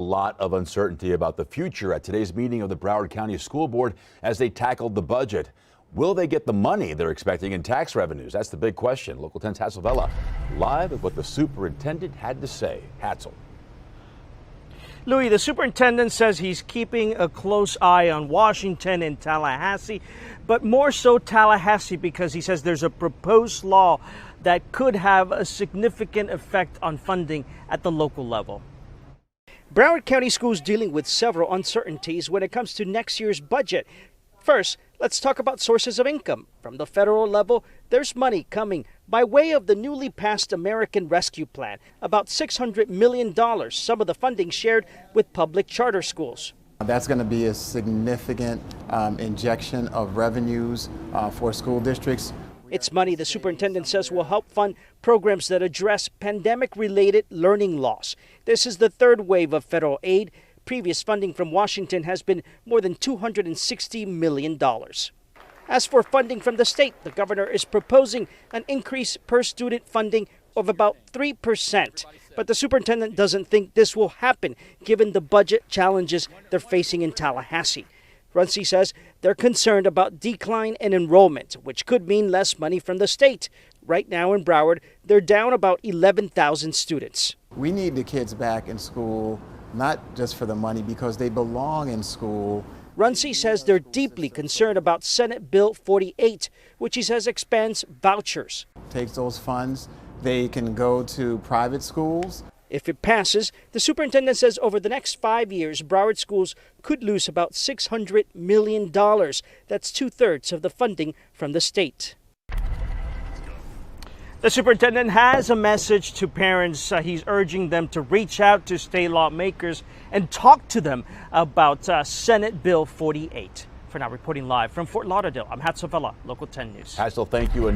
A lot of uncertainty about the future at today's meeting of the Broward County School Board as they tackled the budget. Will they get the money they're expecting in tax revenues? That's the big question. Local 10's Hatzel Vela live with what the superintendent had to say. Hatzel. Louis, the superintendent says he's keeping a close eye on Washington and Tallahassee, but more so Tallahassee because he says there's a proposed law that could have a significant effect on funding at the local level. Broward County Schools dealing with several uncertainties when it comes to next year's budget. First, let's talk about sources of income. From the federal level, there's money coming by way of the newly passed American Rescue Plan, about $600 million, some of the funding shared with public charter schools. That's going to be a significant injection of revenues for school districts. It's money the superintendent says will help fund programs that address pandemic-related learning loss. This is the third wave of federal aid. Previous funding from Washington has been more than $260 million. As for funding from the state, the governor is proposing an increase per student funding of about 3%. But the superintendent doesn't think this will happen given the budget challenges they're facing in Tallahassee. Runcie says they're concerned about decline in enrollment, which could mean less money from the state. Right now in Broward, they're down about 11,000 students. We need the kids back in school, not just for the money, because they belong in school. Runcie says they're deeply concerned about Senate Bill 48, which he says expands vouchers. Takes those funds, they can go to private schools. If it passes, the superintendent says over the next 5 years, Broward schools could lose about $600 million. That's 2/3 of the funding from the state. The superintendent has a message to parents. He's urging them to reach out to state lawmakers and talk to them about Senate Bill 48. For now, reporting live from Fort Lauderdale, I'm Hatzel Vela, Local 10 News. Hatzel, thank you.